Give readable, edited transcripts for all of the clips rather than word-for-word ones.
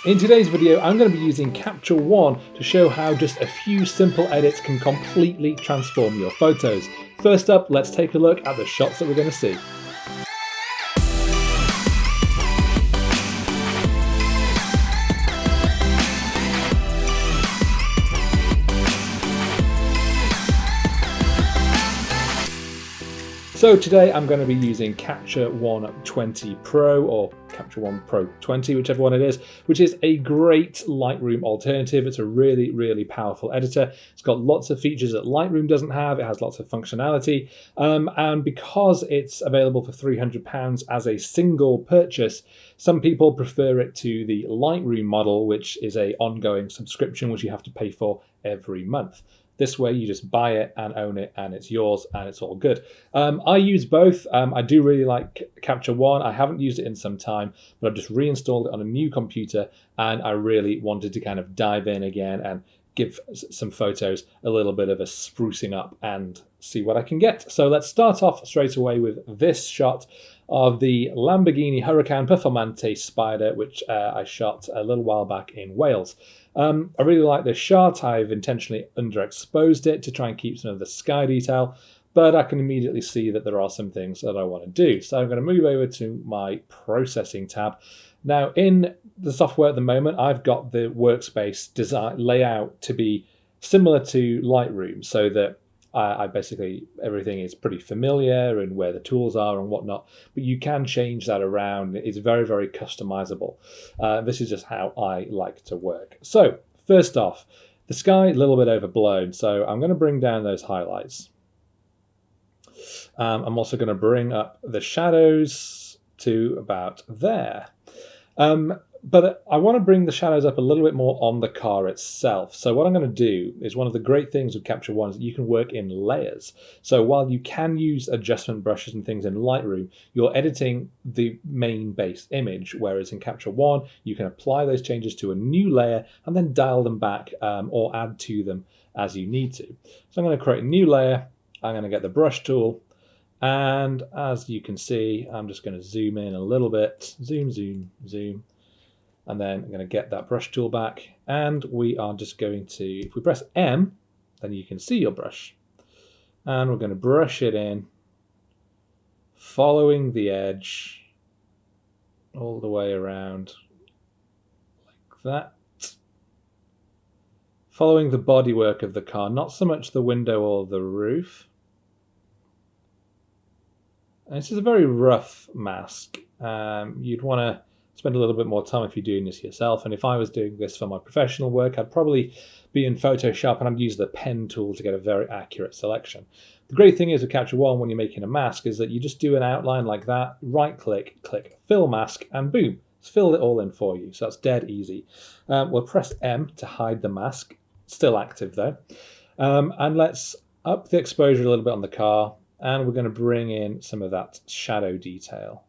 In today's video, I'm going to be using Capture One to show how just a few simple edits can completely transform your photos. First up, let's take a look at the shots that we're going to see. So today I'm going to be using Capture One 20 Pro or Capture One Pro 20, whichever one it is, which is a great Lightroom alternative. It's a really, really powerful editor. It's got lots of features that Lightroom doesn't have. It has lots of functionality. And because it's available for £300 as a single purchase, some people prefer it to the Lightroom model, which is an ongoing subscription, which you have to pay for every month. This way you just buy it and own it and it's yours and it's all good. I use both. I do really like Capture One. I haven't used it in some time, but I've just reinstalled it on a new computer and I really wanted to kind of dive in again and give some photos a little bit of a sprucing up and see what I can get. So let's start off straight away with this shot of the Lamborghini Huracan Performante Spider, which I shot a little while back in Wales. I really like this shot. I've intentionally underexposed it to try and keep some of the sky detail, but I can immediately see that there are some things that I want to do. So I'm going to move over to my processing tab. Now in the software at the moment, I've got the workspace design layout to be similar to Lightroom, so that I basically, everything is pretty familiar and where the tools are and whatnot, but you can change that around. It's very, very customizable. This is just how I like to work. So first off, the sky, a little bit overblown. So I'm going to bring down those highlights. I'm also going to bring up the shadows to about there. But I want to bring the shadows up a little bit more on the car itself. So what I'm going to do is, one of the great things with Capture One is that you can work in layers. So while you can use adjustment brushes and things in Lightroom, you're editing the main base image, whereas in Capture One, you can apply those changes to a new layer and then dial them back or add to them as you need to. So I'm going to create a new layer. I'm going to get the brush tool. And as you can see, I'm just going to zoom in a little bit. Zoom, zoom, zoom. And then I'm going to get that brush tool back, and we are just going to, if we press M, then you can see your brush. And we're going to brush it in, following the edge all the way around like that. Following the bodywork of the car, not so much the window or the roof. And this is a very rough mask. You'd want to spend a little bit more time if you're doing this yourself. And if I was doing this for my professional work, I'd probably be in Photoshop and I'd use the pen tool to get a very accurate selection. The great thing is with Capture One, when you're making a mask, is that you just do an outline like that, right click, click fill mask, and boom, it's filled it all in for you. So that's dead easy. We'll press M to hide the mask, still active though. And let's up the exposure a little bit on the car, and we're going to bring in some of that shadow detail.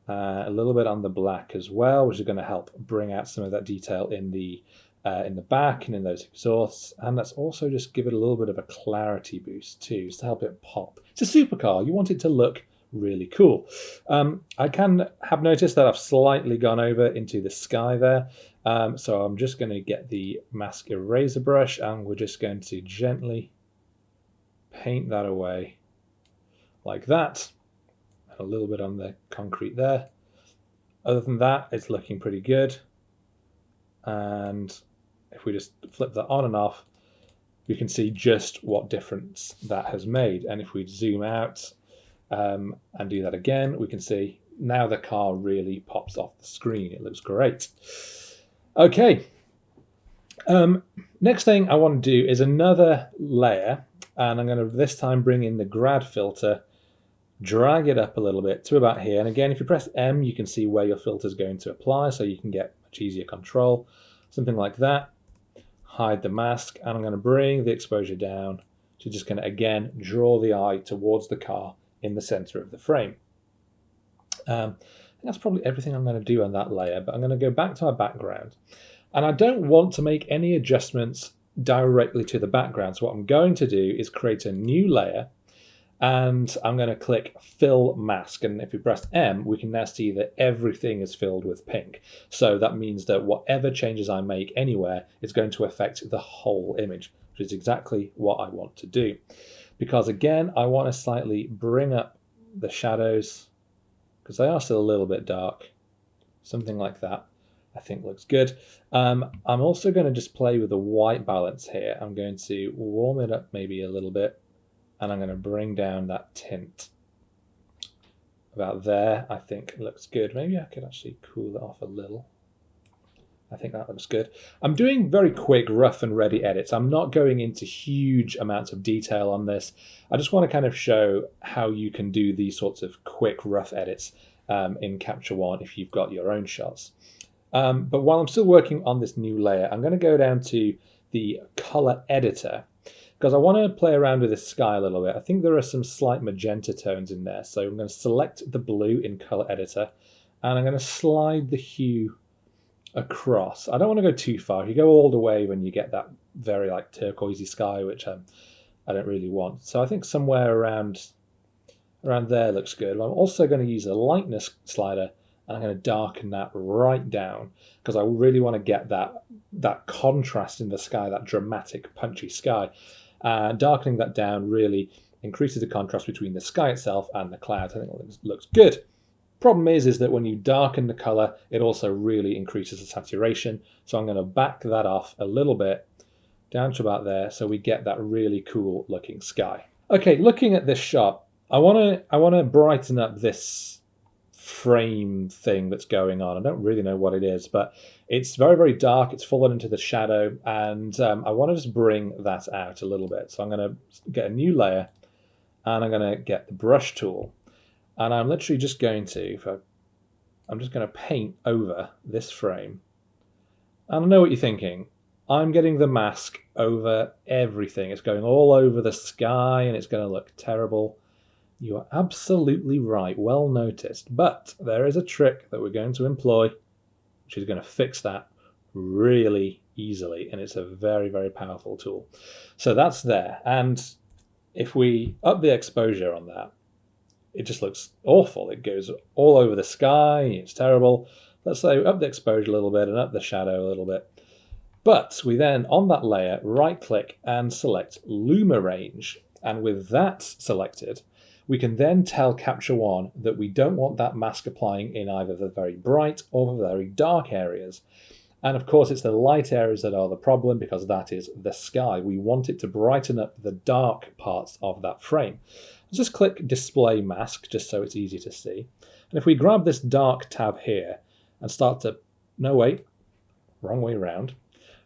A little bit on the black as well, which is going to help bring out some of that detail in the back and in those exhausts. And let's also just give it a little bit of a clarity boost too, just to help it pop. It's a supercar. You want it to look really cool. I can have noticed that I've slightly gone over into the sky there. So I'm just going to get the mask eraser brush and we're just going to gently paint that away like that. A little bit on the concrete there. Other than that, it's looking pretty good. And if we just flip that on and off, we can see just what difference that has made. And if we zoom out and do that again, we can see now the car really pops off the screen. It looks great. Okay. Next thing I want to do is another layer, and I'm going to this time bring in the grad filter, drag it up a little bit to about here. And again, if you press M, you can see where your filter is going to apply, so you can get much easier control. Something like that. Hide the mask, and I'm going to bring the exposure down to just going to, again, draw the eye towards the car in the center of the frame. I think that's probably everything I'm going to do on that layer, but I'm going to go back to my background. And I don't want to make any adjustments directly to the background. So what I'm going to do is create a new layer. and I'm going to click Fill Mask. And if we press M, we can now see that everything is filled with pink. So that means that whatever changes I make anywhere is going to affect the whole image, which is exactly what I want to do. Because again, I want to slightly bring up the shadows because they are still a little bit dark. Something like that I think looks good. I'm also going to just play with the white balance here. I'm going to warm it up maybe a little bit, and I'm going to bring down that tint. About there, I think looks good. Maybe I could actually cool it off a little. I think that looks good. I'm doing very quick, rough and ready edits. I'm not going into huge amounts of detail on this. I just want to kind of show how you can do these sorts of quick, rough edits in Capture One if you've got your own shots. But while I'm still working on this new layer, I'm going to go down to the color editor because I want to play around with this sky a little bit. I think there are some slight magenta tones in there. So I'm going to select the blue in color editor and I'm going to slide the hue across. I don't want to go too far. If you go all the way when you get that very like turquoisey sky, which I don't really want. So I think somewhere around there looks good. I'm also going to use a lightness slider and I'm going to darken that right down because I really want to get that contrast in the sky, that dramatic punchy sky. Darkening that down really increases the contrast between the sky itself and the clouds. I think it looks good. Problem is that when you darken the color, it also really increases the saturation. So I'm going to back that off a little bit down to about there so we get that really cool looking sky. Okay, looking at this shot, I want to brighten up this frame thing that's going on. I don't really know what it is, but it's very, very dark. It's fallen into the shadow, and I want to just bring that out a little bit. So I'm going to get a new layer, and I'm going to get the brush tool, and I'm literally just going to, I'm just going to paint over this frame. And I know what you're thinking. I'm getting the mask over everything. It's going all over the sky, and it's going to look terrible. You are absolutely right, well noticed. But there is a trick that we're going to employ, which is going to fix that really easily. And it's a very, very powerful tool. So that's there. And if we up the exposure on that, it just looks awful. It goes all over the sky. It's terrible. Let's say up the exposure a little bit and up the shadow a little bit. But we then, on that layer, right-click and select Luma Range. And with that selected, we can then tell Capture One that we don't want that mask applying in either the very bright or the very dark areas. And of course, it's the light areas that are the problem because that is the sky. We want it to brighten up the dark parts of that frame. Let's just click Display Mask just so it's easy to see. And if we grab this dark tab here and start to, no wait, wrong way around.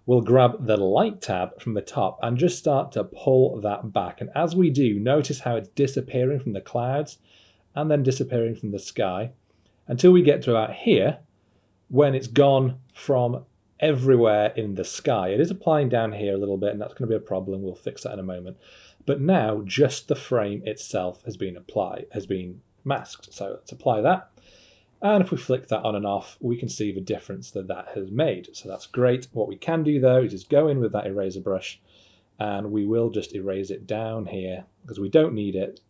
We'll grab the light tab from the top and just start to pull that back. And as we do, notice how it's disappearing from the clouds and then disappearing from the sky until we get to about here when it's gone from everywhere in the sky. It is applying down here a little bit, and that's going to be a problem. We'll fix that in a moment. But now just the frame itself has been masked. So let's apply that. And if we flick that on and off, we can see the difference that that has made. So that's great. What we can do though is just go in with that eraser brush and we will just erase it down here because we don't need it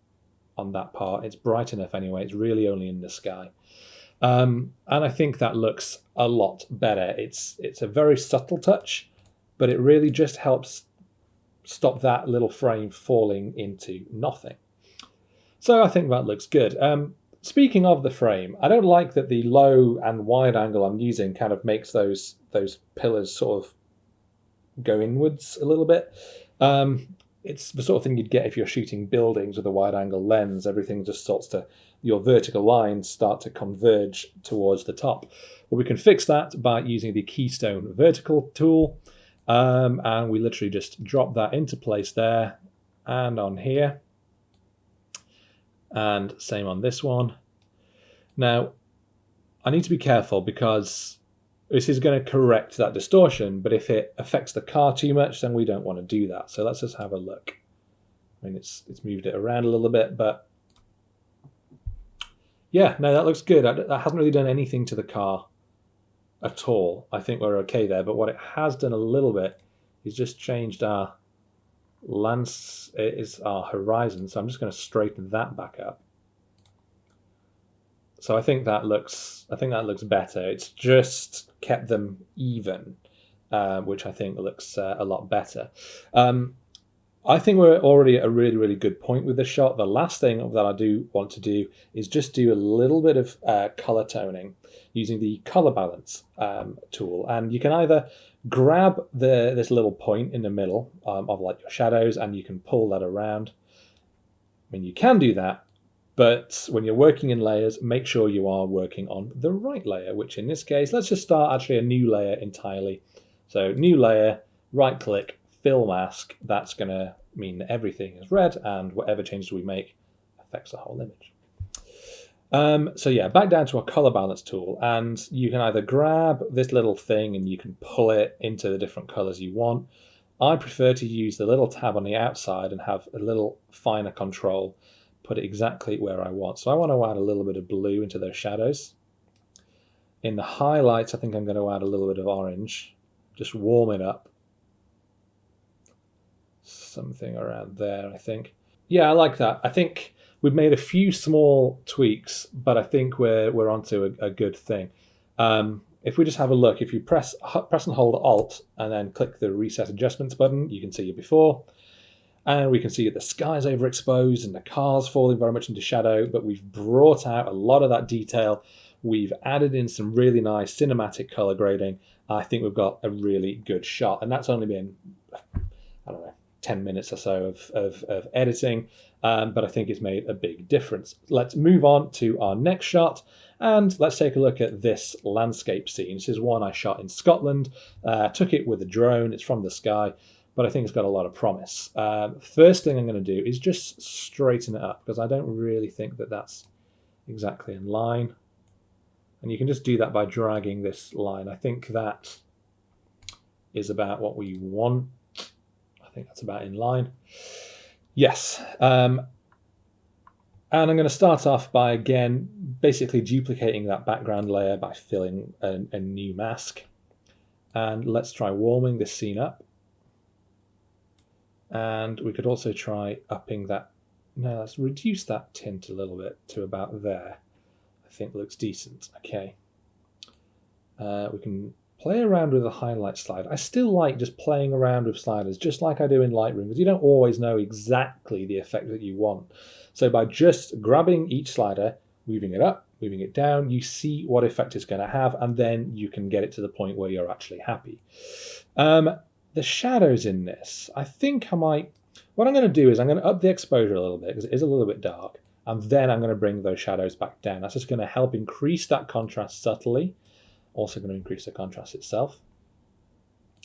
on that part. It's bright enough anyway. It's really only in the sky. And I think that looks a lot better. It's a very subtle touch, but it really just helps stop that little frame falling into nothing. So I think that looks good. Speaking of the frame, I don't like that the low and wide angle I'm using kind of makes those pillars sort of go inwards a little bit. It's the sort of thing you'd get if you're shooting buildings with a wide angle lens. Everything just starts to, your vertical lines start to converge towards the top. Well, we can fix that by using the Keystone vertical tool. And we literally just drop that into place there and on here. And same on this one. Now, I need to be careful because this is going to correct that distortion, but if it affects the car too much, then we don't want to do that. So let's just have a look. I mean, it's moved it around a little bit, but yeah, no, that looks good. That hasn't really done anything to the car at all. I think we're okay there, but what it has done a little bit is just changed our is our horizon, so I'm just going to straighten that back up. So I think that looks better. It's just kept them even, which I think looks a lot better. I think we're already at a really, really good point with this shot. The last thing that I do want to do is just do a little bit of color toning using the color balance tool. And you can either grab this little point in the middle of like your shadows, and you can pull that around. I mean, you can do that, but when you're working in layers, make sure you are working on the right layer, which in this case, let's just start actually a new layer entirely. So new layer, right click, fill mask. That's going to mean that everything is red, and whatever changes we make affects the whole image. So yeah, back down to our color balance tool, and you can either grab this little thing and you can pull it into the different colors you want. I prefer to use the little tab on the outside and have a little finer control, put it exactly where I want. So I want to add a little bit of blue into those shadows. In the highlights, I think I'm going to add a little bit of orange, just warm it up. Something around there, I think. Yeah, I like that. I think we've made a few small tweaks, but I think we're onto a good thing. If we just have a look, if you press and hold Alt and then click the Reset Adjustments button, you can see it before. And we can see that the sky's overexposed and the car's falling very much into shadow, but we've brought out a lot of that detail. We've added in some really nice cinematic color grading. I think we've got a really good shot, and that's only been, I don't know, 10 minutes or so of editing, but I think it's made a big difference. Let's move on to our next shot, and let's take a look at this landscape scene. This is one I shot in Scotland, took it with a drone. It's from the sky, but I think it's got a lot of promise. First thing I'm going to do is just straighten it up, because I don't really think that that's exactly in line. And you can just do that by dragging this line. I think that is about what we want. I think that's about in line. Yes. And I'm going to start off by, again, basically duplicating that background layer by filling a new mask. And let's try warming this scene up. And we could also try upping that. No, let's reduce that tint a little bit to about there. I think looks decent. Okay. We can play around with the highlight slide. I still like just playing around with sliders, just like I do in Lightroom, because you don't always know exactly the effect that you want. So by just grabbing each slider, moving it up, moving it down, you see what effect it's going to have, and then you can get it to the point where you're actually happy. The shadows in this, I think I might, what I'm going to do is I'm going to up the exposure a little bit, because it is a little bit dark, and then I'm going to bring those shadows back down. That's just going to help increase that contrast subtly. Also going to increase the contrast itself.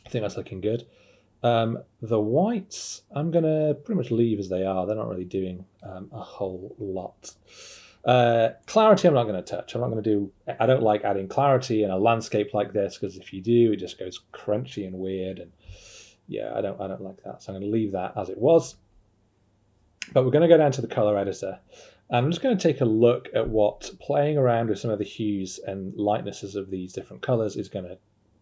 I think that's looking good. The whites, I'm going to pretty much leave as they are. They're not really doing a whole lot. Clarity I'm not going to touch. I don't like adding clarity in a landscape like this, because if you do, it just goes crunchy and weird, and yeah, I don't like that. So I'm going to leave that as it was. But we're going to go down to the color editor. And I'm just going to take a look at what playing around with some of the hues and lightnesses of these different colors is going to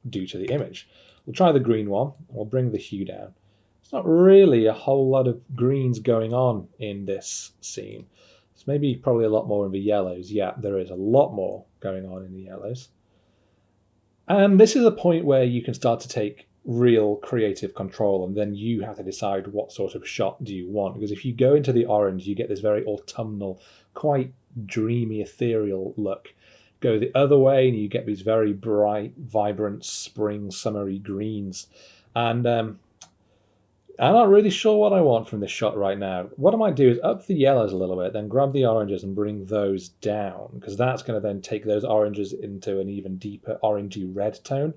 do to the image. We'll try the green one. We'll bring the hue down. It's not really a whole lot of greens going on in this scene. It's maybe probably a lot more in the yellows. Yeah, there is a lot more going on in the yellows. And this is a point where you can start to take real creative control, and then you have to decide what sort of shot do you want, because if you go into the orange, you get this very autumnal, quite dreamy, ethereal look. Go the other way and you get these very bright, vibrant, spring, summery greens. And I'm not really sure what I want from this shot right now. What I might do is up the yellows a little bit, then grab the oranges and bring those down, because that's going to then take those oranges into an even deeper orangey red tone.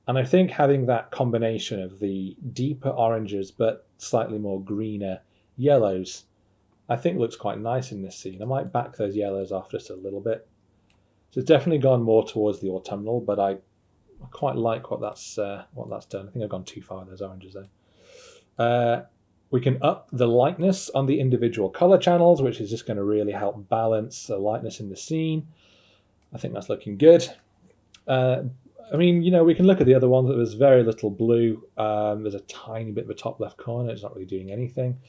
And I think having that combination of the deeper oranges but slightly more greener yellows, I think looks quite nice in this scene. I might back those yellows off just a little bit. So it's definitely gone more towards the autumnal, but I quite like what that's done. I think I've gone too far with those oranges though. We can up the lightness on the individual color channels, which is just going to really help balance the lightness in the scene. I think that's looking good. I mean, you know, we can look at the other ones. There's very little blue. There's a tiny bit of a top left corner. It's not really doing anything.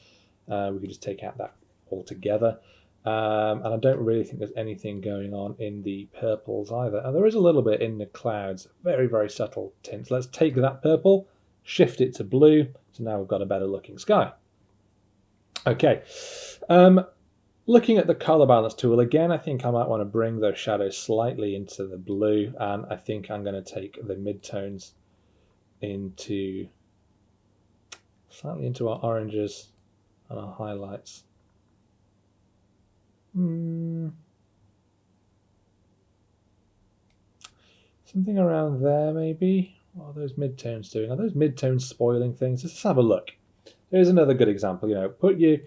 We could just take out that altogether. And I don't really think there's anything going on in the purples either. And there is a little bit in the clouds, very, very subtle tints. Let's take that purple, shift it to blue. So now we've got a better looking sky. Okay. Looking at the color balance tool, again, I think I might want to bring those shadows slightly into the blue, and I think I'm going to take the midtones into slightly into our oranges and our highlights. Something around there, maybe. What are those midtones doing? Are those midtones spoiling things? Let's have a look. Here's another good example. You know, put the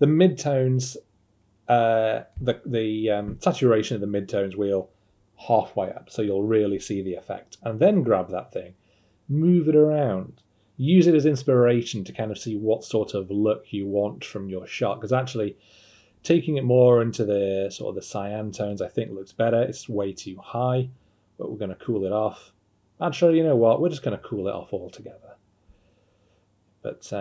midtones. The saturation of the midtones wheel halfway up, so you'll really see the effect, and then grab that thing, move it around, use it as inspiration to kind of see what sort of look you want from your shot, because actually taking it more into the sort of the cyan tones I think looks better. It's way too high, but we're going to cool it off. Actually, you know what, we're just going to cool it off altogether. But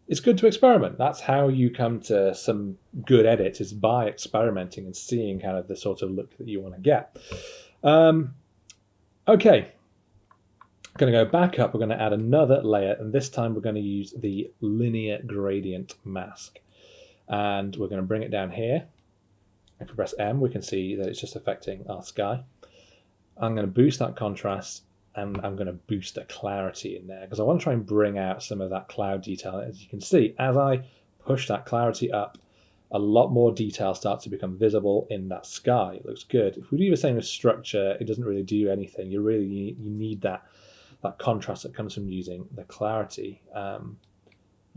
it's good to experiment. That's how you come to some good edits, is by experimenting and seeing kind of the sort of look that you want to get. Okay, going to go back up. We're going to add another layer, and this time we're going to use the linear gradient mask. And we're going to bring it down here. If we press M, we can see that it's just affecting our sky. I'm going to boost that contrast, and I'm going to boost the clarity in there because I want to try and bring out some of that cloud detail. As you can see, as I push that clarity up, a lot more detail starts to become visible in that sky. It looks good. If we do the same with structure, it doesn't really do anything. You need that contrast that comes from using the clarity. I'm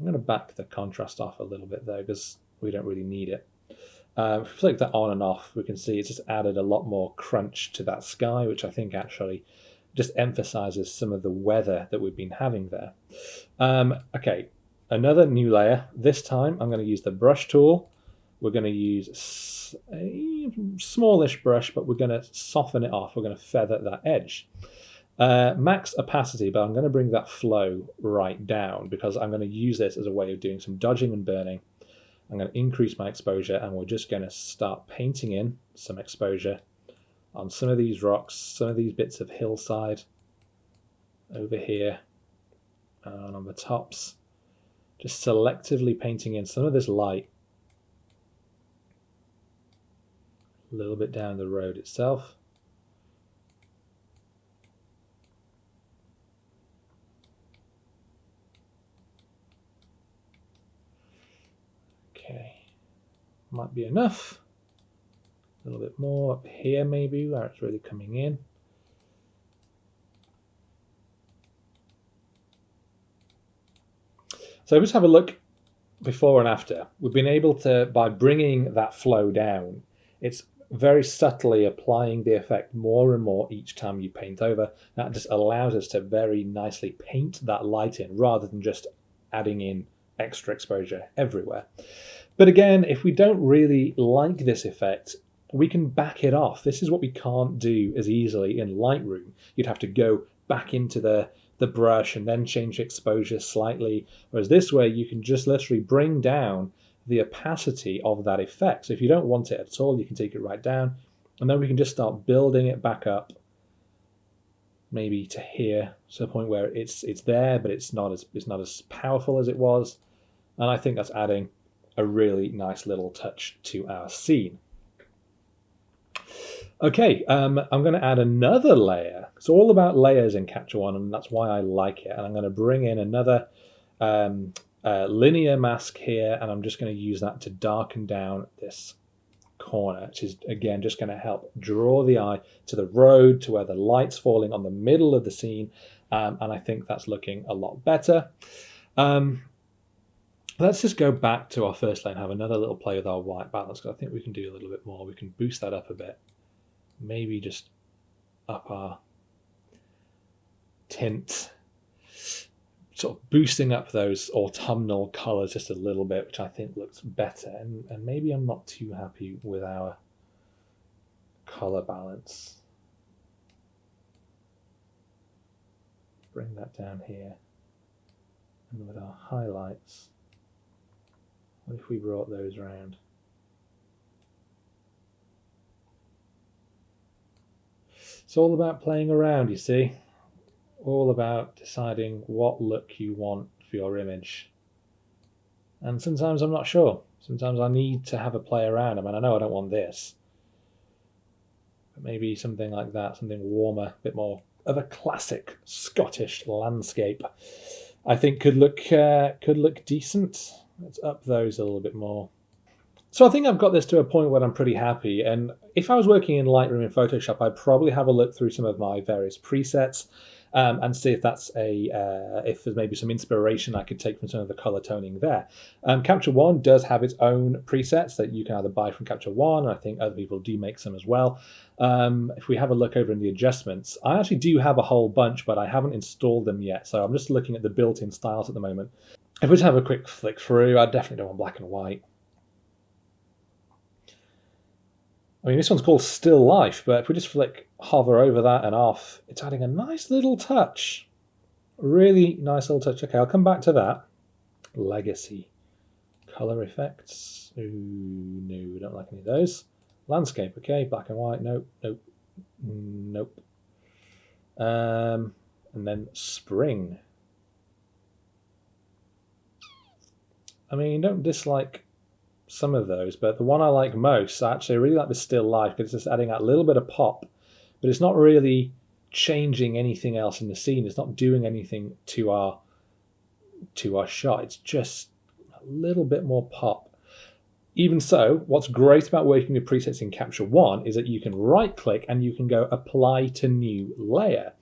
going to back the contrast off a little bit though, because we don't really need it. If we flick that on and off, we can see it's just added a lot more crunch to that sky, which I think actually just emphasizes some of the weather that we've been having there. Okay, another new layer. This time I'm going to use the brush tool. We're going to use a smallish brush, but we're going to soften it off. We're going to feather that edge. Max opacity, but I'm going to bring that flow right down because I'm going to use this as a way of doing some dodging and burning. I'm going to increase my exposure, and we're just going to start painting in some exposure on some of these rocks, some of these bits of hillside over here, and on the tops, just selectively painting in some of this light a little bit down the road itself. Okay, might be enough. A little bit more up here maybe, where it's really coming in. So just have a look before and after. We've been able to, by bringing that flow down, it's very subtly applying the effect more and more each time you paint over. That just allows us to very nicely paint that light in rather than just adding in extra exposure everywhere. But again, if we don't really like this effect, we can back it off. This is what we can't do as easily in Lightroom. You'd have to go back into the brush and then change exposure slightly. Whereas this way, you can just literally bring down the opacity of that effect. So if you don't want it at all, you can take it right down, and then we can just start building it back up, maybe to here, to the point where it's there, but it's not as powerful as it was. And I think that's adding a really nice little touch to our scene. Okay, I'm going to add another layer. It's all about layers in Capture One, and that's why I like it. And I'm going to bring in another linear mask here, and I'm just going to use that to darken down this corner, which is again just going to help draw the eye to the road, to where the light's falling on the middle of the scene, and I think that's looking a lot better. Let's just go back to our first layer and have another little play with our white balance, because I think we can do a little bit more. We can boost that up a bit, maybe just up our tint, sort of boosting up those autumnal colors just a little bit, which I think looks better. And maybe I'm not too happy with our color balance. bring that down here. And with our highlights, what if we brought those around? It's all about playing around, you see. All about deciding what look you want for your image. And sometimes I'm not sure. Sometimes I need to have a play around. I mean, I know I don't want this. But maybe something like that, something warmer, a bit more of a classic Scottish landscape, I think could look decent. Let's up those a little bit more. So I think I've got this to a point where I'm pretty happy. And if I was working in Lightroom in Photoshop, I'd probably have a look through some of my various presets and see if that's if there's maybe some inspiration I could take from some of the color toning there. Capture One does have its own presets that you can either buy from Capture One, and I think other people do make some as well. If we have a look over in the adjustments, I actually do have a whole bunch, but I haven't installed them yet. So I'm just looking at the built-in styles at the moment. If we just have a quick flick through, I definitely don't want black and white. I mean, this one's called Still Life, but if we just hover over that and off, it's adding a nice little touch. Really nice little touch. Okay, I'll come back to that. Legacy. Color effects. Ooh, no, we don't like any of those. Landscape, okay. Black and white, nope, nope, nope. And then spring. I mean, don't dislike some of those, but the one I like most, actually I really like the Still Life because it's just adding that little bit of pop, but it's not really changing anything else in the scene. It's not doing anything to our shot. It's just a little bit more pop. Even so, what's great about working with presets in Capture One is that you can right click and you can go apply to new layer.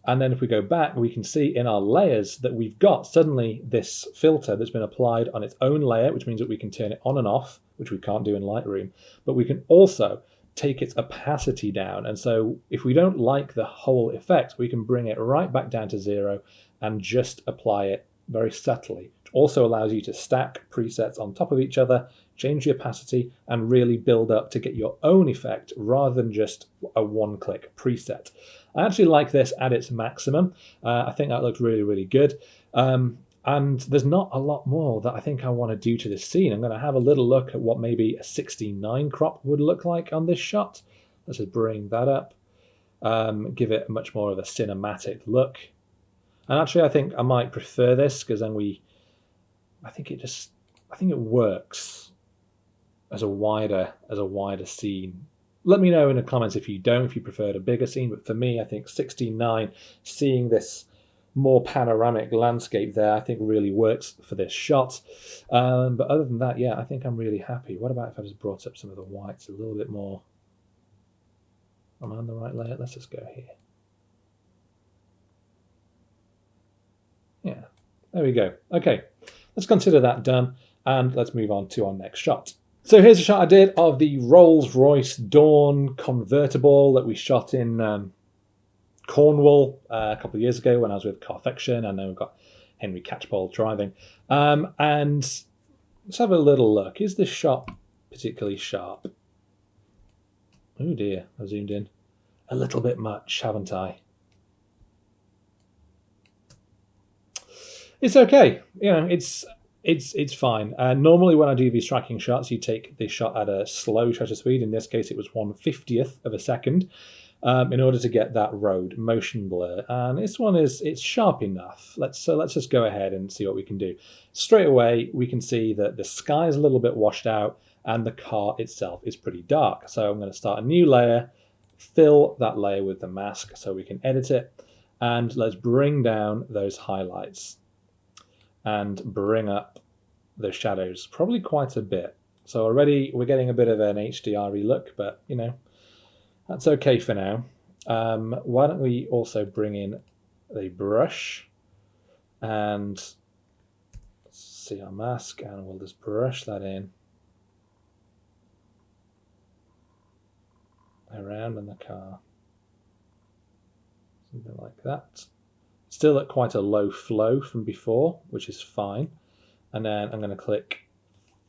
And then if we go back, we can see in our layers that we've got suddenly this filter that's been applied on its own layer, which means that we can turn it on and off, which we can't do in Lightroom. But we can also take its opacity down. And so if we don't like the whole effect, we can bring it right back down to 0 and just apply it very subtly. It also allows you to stack presets on top of each other, change the opacity, and really build up to get your own effect rather than just a one-click preset. I actually like this at its maximum. I think that looks really, really good. And there's not a lot more that I think I want to do to this scene. I'm going to have a little look at what maybe a 16:9 crop would look like on this shot. Let's just bring that up. Give it much more of a cinematic look. And actually, I think I might prefer this because then I think it works as a wider scene. Let me know in the comments if you preferred a bigger scene, but for me, I think 16:9, seeing this more panoramic landscape there, I think really works for this shot. But other than that, yeah, I think I'm really happy. What about if I just brought up some of the whites a little bit more? Am I on the right layer? Let's just go here. Yeah, there we go. Okay, let's consider that done, and let's move on to our next shot. So here's a shot I did of the Rolls-Royce Dawn convertible that we shot in Cornwall a couple of years ago when I was with Carfection. I know we've got Henry Catchpole driving. And let's have a little look. Is this shot particularly sharp? Oh dear, I zoomed in a little bit much, haven't I? It's okay. You know, it's fine. Normally when I do these tracking shots, you take the shot at a slow shutter speed. In this case, it was 1/50th of a second in order to get that road motion blur. And this one it's sharp enough. Let's just go ahead and see what we can do. Straight away, we can see that the sky is a little bit washed out and the car itself is pretty dark. So I'm going to start a new layer, fill that layer with the mask so we can edit it. And let's bring down those highlights and bring up the shadows probably quite a bit. So already we're getting a bit of an HDR-y look, but you know, that's okay for now. Why don't we also bring in the brush and see our mask, and we'll just brush that in around in the car. Something like that. Still at quite a low flow from before, which is fine. And then I'm going to click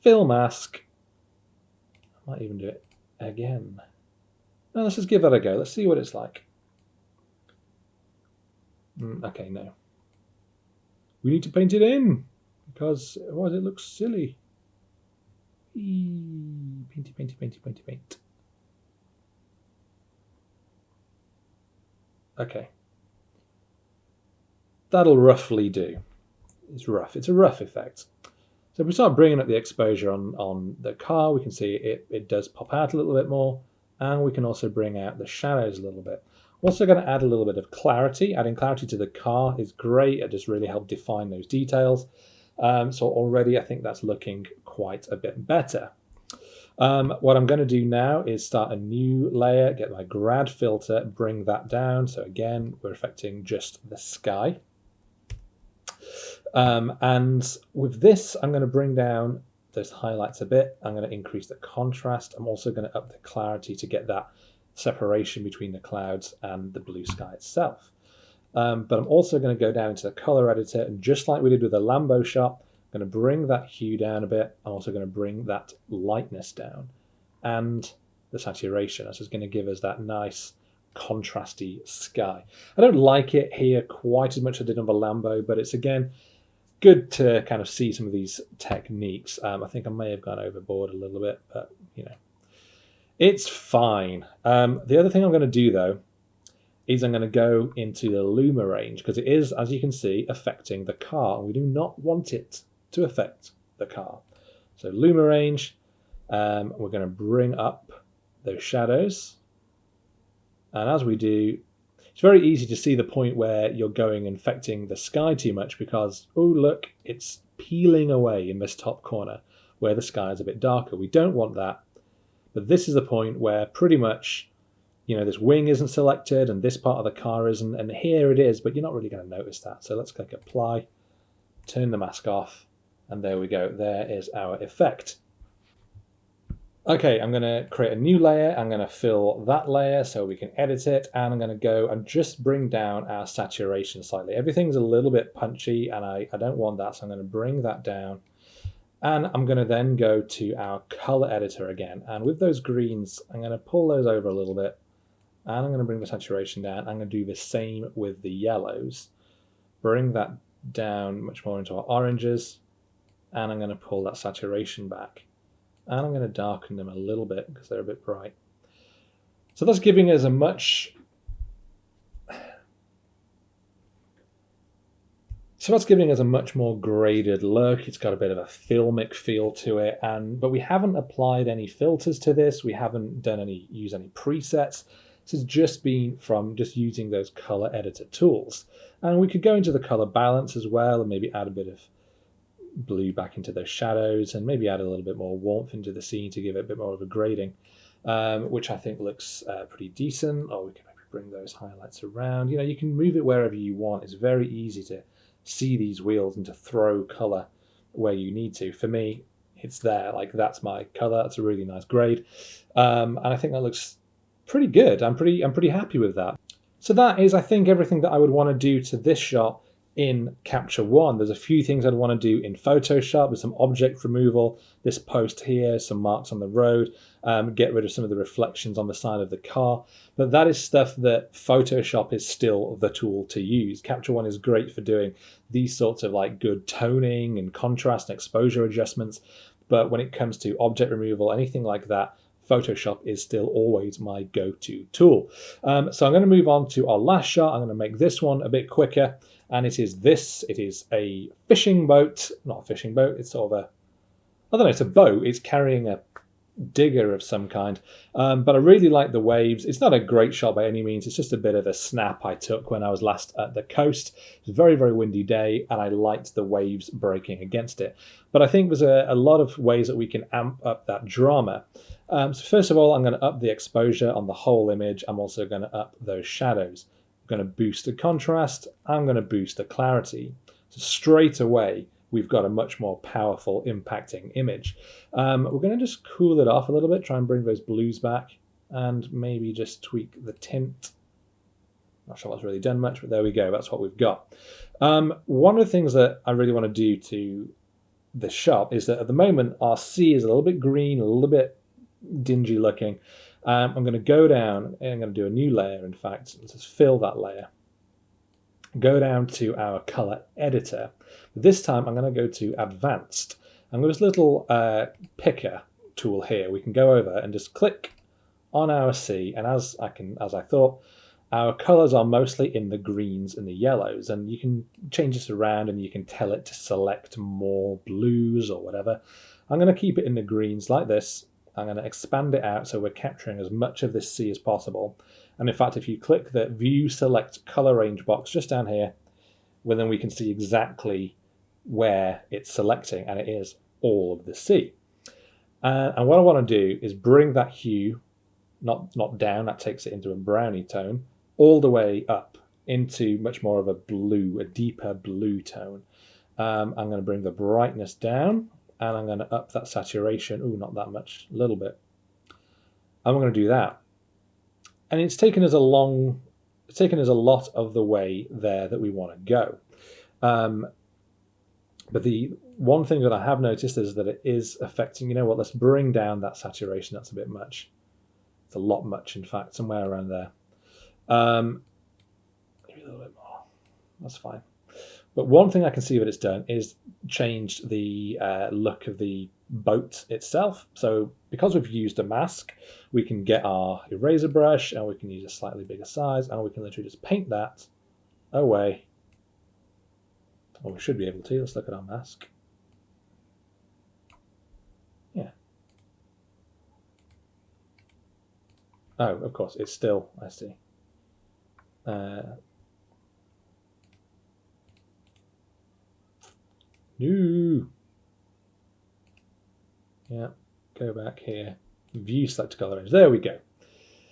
Fill Mask. I might even do it again. Now let's just give that a go. Let's see what it's like. Okay, no. We need to paint it in because otherwise it looks silly. Painty, painty, painty, painty, paint. Okay. That'll roughly do. It's rough. It's a rough effect. So if we start bringing up the exposure on the car, we can see it does pop out a little bit more, and we can also bring out the shadows a little bit. Also going to add a little bit of clarity. Adding clarity to the car is great. It just really helps define those details. So already I think that's looking quite a bit better. What I'm going to do now is start a new layer, get my grad filter, bring that down. So again, we're affecting just the sky. And with this, I'm going to bring down those highlights a bit. I'm going to increase the contrast. I'm also going to up the clarity to get that separation between the clouds and the blue sky itself. But I'm also going to go down into the color editor, and just like we did with the Lambo shot, I'm going to bring that hue down a bit. I'm also going to bring that lightness down and the saturation. This is going to give us that nice contrasty sky. I don't like it here quite as much as I did on the Lambo, but it's again good to kind of see some of these techniques. I think I may have gone overboard a little bit, but you know, it's fine. The other thing I'm going to do though is I'm going to go into the Luma range because it is, as you can see, affecting the car. We do not want it to affect the car. So Luma range, we're going to bring up those shadows. And as we do, it's very easy to see the point where you're going and affecting the sky too much because, oh look, it's peeling away in this top corner where the sky is a bit darker. We don't want that. But this is the point where pretty much, you know, this wing isn't selected and this part of the car isn't, and here it is, but you're not really going to notice that. So let's click apply, turn the mask off, and there we go. There is our effect. Okay, I'm going to create a new layer. I'm going to fill that layer so we can edit it, and I'm going to go and just bring down our saturation slightly. Everything's a little bit punchy and I don't want that, so I'm going to bring that down. And I'm going to then go to our color editor again, and with those greens, I'm going to pull those over a little bit, and I'm going to bring the saturation down. I'm going to do the same with the yellows. Bring that down much more into our oranges, and I'm going to pull that saturation back. And I'm going to darken them a little bit because they're a bit bright. So that's giving us a much more graded look. It's got a bit of a filmic feel to it, but we haven't applied any filters to this. We haven't used any presets. This has just been from just using those color editor tools. And we could go into the color balance as well and maybe add a bit of blue back into those shadows and maybe add a little bit more warmth into the scene to give it a bit more of a grading, which I think looks pretty decent. Or we can maybe bring those highlights around. You know, you can move it wherever you want. It's very easy to see these wheels and to throw color where you need to. For me, it's there. Like, that's my color. That's a really nice grade, and I think that looks pretty good. I'm pretty happy with that. So that is, I think, everything that I would want to do to this shot in Capture One. There's a few things I'd want to do in Photoshop with some object removal, this post here, some marks on the road, get rid of some of the reflections on the side of the car. But that is stuff that Photoshop is still the tool to use. Capture One is great for doing these sorts of like good toning and contrast and exposure adjustments. But when it comes to object removal, anything like that, Photoshop is still always my go-to tool. So I'm going to move on to our last shot. I'm going to make this one a bit quicker. And it is this. It is a fishing boat. Not a fishing boat. It's sort of a, I don't know, it's a boat. It's carrying a digger of some kind. But I really like the waves. It's not a great shot by any means. It's just a bit of a snap I took when I was last at the coast. It was a very, very windy day, and I liked the waves breaking against it. But I think there's a lot of ways that we can amp up that drama. So first of all, I'm going to up the exposure on the whole image. I'm also going to up those shadows. I'm going to boost the contrast. I'm going to boost the clarity. So straight away, we've got a much more powerful, impacting image. We're going to just cool it off a little bit, try and bring those blues back, and maybe just tweak the tint. Not sure what's really done much, but there we go. That's what we've got. One of the things that I really want to do to the shot is that at the moment, our sea is a little bit green, a little bit dingy looking. I'm going to go down and I'm going to do a new layer. In fact, let's just fill that layer. go down to our color editor. This time I'm going to go to advanced. And with this little picker tool here, we can go over and just click on our sea, and as I thought, our colors are mostly in the greens and the yellows, and you can change this around and you can tell it to select more blues or whatever. I'm going to keep it in the greens like this. I'm going to expand it out so we're capturing as much of this sea as possible. And in fact, if you click the view select color range box just down here, well, then we can see exactly where it's selecting, and it is all of the sea. And what I want to do is bring that hue, not down, that takes it into a brownie tone, all the way up into much more of a blue, a deeper blue tone. I'm going to bring the brightness down, and I'm going to up that saturation. Oh, not that much, a little bit. I'm going to do that. And it's taken us a lot of the way there that we want to go. But the one thing that I have noticed is that it is affecting, you know what, let's bring down that saturation. That's a bit much. It's a lot much, in fact, somewhere around there. Maybe a little bit more. That's fine. But one thing I can see that it's done is changed the look of the boat itself. So because we've used a mask, we can get our eraser brush and we can use a slightly bigger size, and we can literally just paint that away. Well, we should be able to. Let's look at our mask. Yeah. Oh, of course, it's still, I see. No. Yeah, go back here. View select color range. There we go.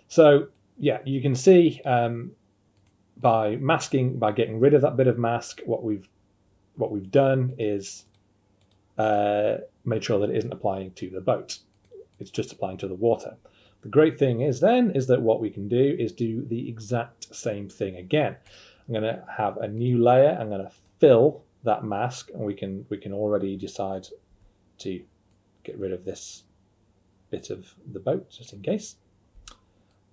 So yeah, you can see by masking, by getting rid of that bit of mask, what we've done is made sure that it isn't applying to the boat. It's just applying to the water. The great thing is that what we can do is do the exact same thing again. I'm going to have a new layer. I'm going to fill that mask, and we can already decide to get rid of this bit of the boat just in case.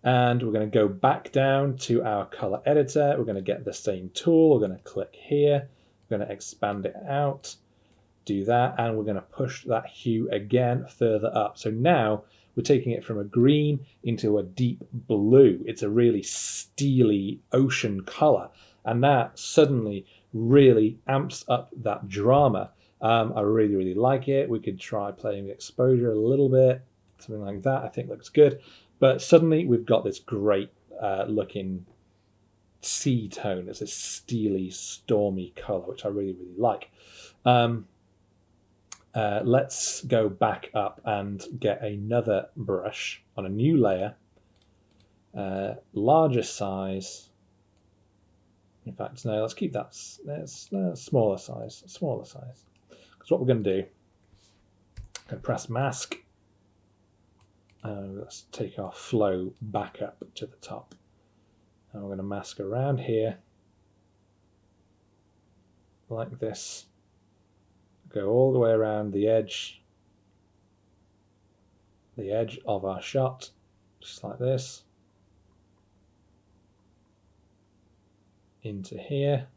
And we're going to go back down to our color editor. We're going to get the same tool. We're going to click here. We're going to expand it out, do that, and we're going to push that hue again further up. So now we're taking it from a green into a deep blue. It's a really steely ocean color, and that suddenly really amps up that drama. I really, really like it. We could try playing the exposure a little bit, something like that. I think looks good. But suddenly we've got this great looking sea tone. It's a steely, stormy color, which I really, really like. Let's go back up and get another brush on a new layer, larger size. In fact, no, let's keep that smaller size. Because what we're going to do, I'm going to press mask. Let's take our flow back up to the top. And we're going to mask around here like this. Go all the way around the edge of our shot, just like this. Into here,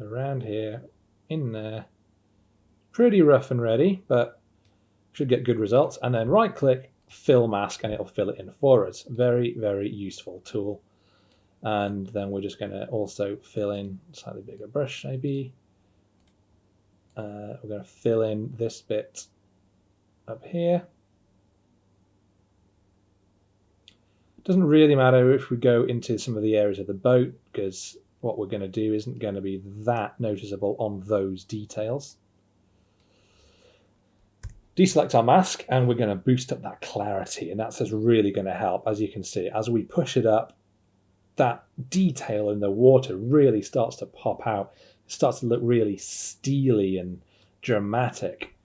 around here, in there. Pretty rough and ready, but should get good results. And then right click, fill mask, and it'll fill it in for us. Very, very useful tool. And then we're just going to also fill in a slightly bigger brush maybe. We're going to fill in this bit up here. Doesn't really matter if we go into some of the areas of the boat, because what we're going to do isn't going to be that noticeable on those details. Deselect our mask, and we're going to boost up that clarity, and that's just really going to help. As you can see, as we push it up, that detail in the water really starts to pop out. It starts to look really steely and dramatic.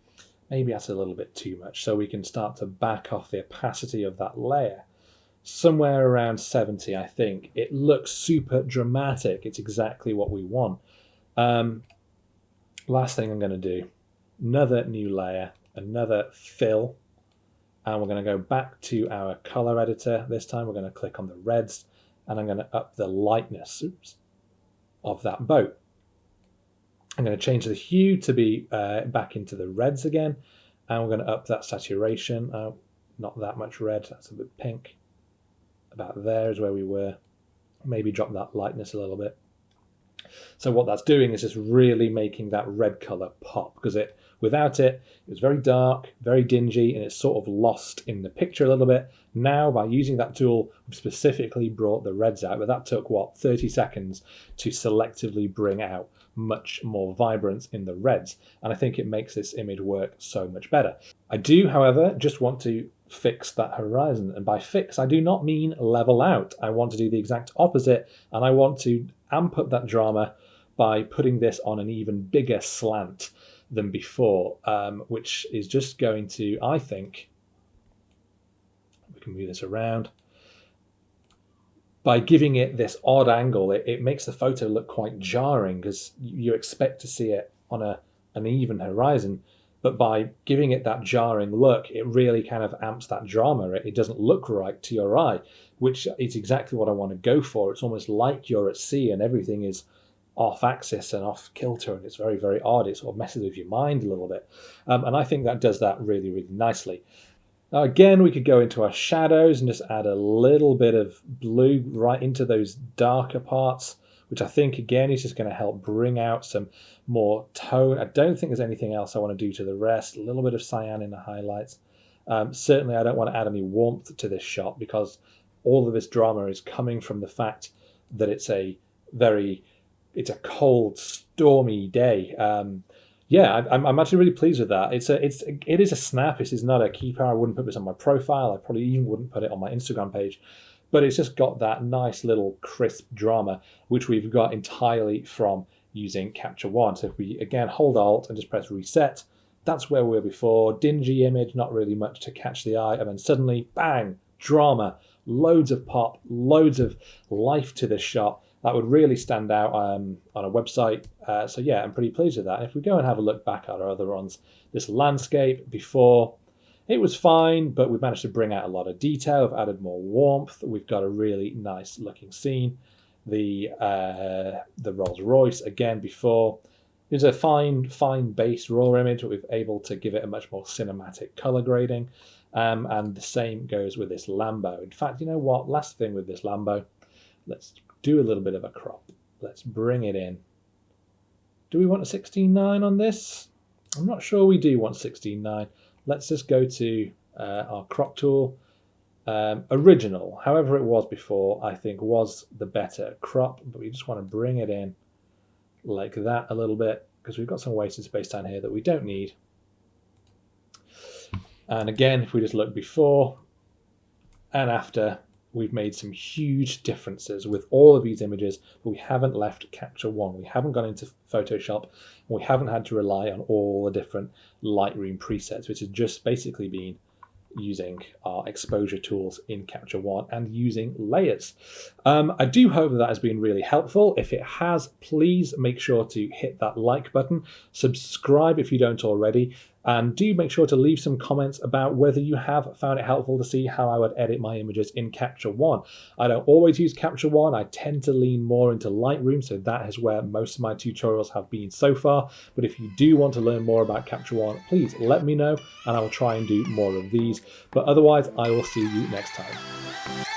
Maybe that's a little bit too much, so we can start to back off the opacity of that layer. Somewhere around 70, I think. It looks super dramatic. It's exactly what we want. Last thing I'm going to do, another new layer, another fill, and we're going to go back to our color editor. This time we're going to click on the reds, and I'm going to up the lightness. Oops. of that boat. I'm going to change the hue to be back into the reds again, and we're going to up that saturation. Not that much red, that's a bit pink. About there is where we were. Maybe drop that lightness a little bit. So what that's doing is just really making that red color pop, because without it was very dark, very dingy, and it's sort of lost in the picture a little bit. Now, by using that tool, we've specifically brought the reds out, but that took, 30 seconds to selectively bring out much more vibrance in the reds. And I think it makes this image work so much better. I do, however, just want to fix that horizon. And by fix, I do not mean level out. I want to do the exact opposite, and I want to amp up that drama by putting this on an even bigger slant than before, which is just going to, I think, we can move this around. By giving it this odd angle, it makes the photo look quite jarring, because you expect to see it on an even horizon. But by giving it that jarring look, it really kind of amps that drama. It doesn't look right to your eye, which is exactly what I want to go for. It's almost like you're at sea and everything is off axis and off kilter, and it's very, very odd. It sort of messes with your mind a little bit. And I think that does that really, really nicely. Now, again, we could go into our shadows and just add a little bit of blue right into those darker parts, which I think, again, is just going to help bring out some more tone. I don't think there's anything else I want to do to the rest. A little bit of cyan in the highlights. Certainly, I don't want to add any warmth to this shot, because all of this drama is coming from the fact that it's a cold, stormy day. Yeah, I'm actually really pleased with that. It is a snap. This is not a keeper. I wouldn't put this on my profile. I probably even wouldn't put it on my Instagram page. But it's just got that nice little crisp drama, which we've got entirely from using Capture One. So if we, again, hold Alt and just press Reset, that's where we were before. Dingy image, not really much to catch the eye. And then suddenly, bang, drama, loads of pop, loads of life to this shot. That would really stand out on a website. So yeah, I'm pretty pleased with that. And if we go and have a look back at our other ones, this landscape before, it was fine, but we've managed to bring out a lot of detail. We've added more warmth. We've got a really nice looking scene. The Rolls Royce, again, before, it was a fine base raw image, but we've able to give it a much more cinematic color grading. And the same goes with this Lambo. In fact, you know what? Last thing with this Lambo, let's do a little bit of a crop. Let's bring it in. Do we want a 16:9 on this? I'm not sure we do want 16:9. Let's just go to our crop tool. Original, however it was before, I think was the better crop, but we just want to bring it in like that a little bit, because we've got some wasted space down here that we don't need. And again, if we just look before and after, we've made some huge differences with all of these images, but we haven't left Capture One. We haven't gone into Photoshop, and we haven't had to rely on all the different Lightroom presets, which has just basically been using our exposure tools in Capture One and using layers. I do hope that has been really helpful. If it has, please make sure to hit that like button, subscribe if you don't already, and do make sure to leave some comments about whether you have found it helpful to see how I would edit my images in Capture One. I don't always use Capture One. I tend to lean more into Lightroom, so that is where most of my tutorials have been so far. But if you do want to learn more about Capture One, please let me know, and I will try and do more of these. But otherwise, I will see you next time.